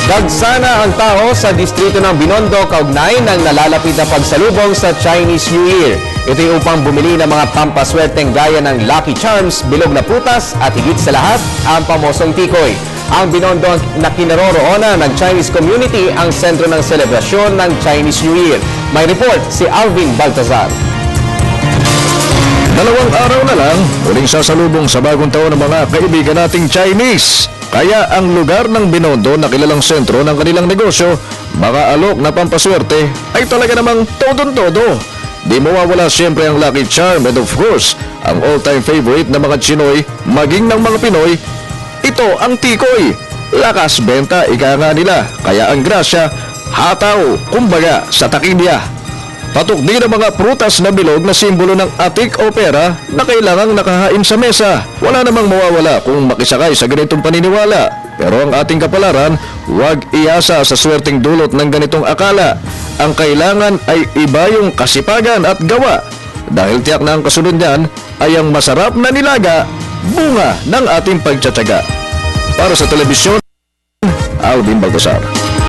Dagsana ang tao sa distrito ng Binondo kaugnay ng nalalapit na pagsalubong sa Chinese New Year. Ito'y upang bumili ng mga pampaswerteng gaya ng Lucky Charms, bilog na prutas at higit sa lahat, ang pamosong tikoy. Ang Binondo na kinaroroonan ng Chinese community ang sentro ng selebrasyon ng Chinese New Year. May report si Alvin Baltazar. Dalawang araw na lang, muling sasalubong sa bagong taon ng mga kaibigan nating Chinese. Kaya ang lugar ng Binondo na kilalang sentro ng kanilang negosyo, mga alok na pampaswerte, ay talaga namang todong-todo. Di mawawala siyempre ang Lucky Charm and of course, ang all-time favorite ng mga Chinoy, maging ng mga Pinoy, ito ang tikoy. Lakas benta, ika nga nila, kaya ang grasya, hataw, kumbaga sa takinya. Patok din ang mga prutas na bilog na simbolo ng atik o pera na kailangang nakahain sa mesa. Wala namang mawawala kung makisakay sa ganitong paniniwala. Pero ang ating kapalaran, huwag iasa sa swerteng dulot ng ganitong akala. Ang kailangan ay iba yung kasipagan at gawa. Dahil tiyak na ang kasunod niyan ay ang masarap na nilaga, bunga ng ating pagtsatsaga. Para sa telebisyon, Alvin Baltazar.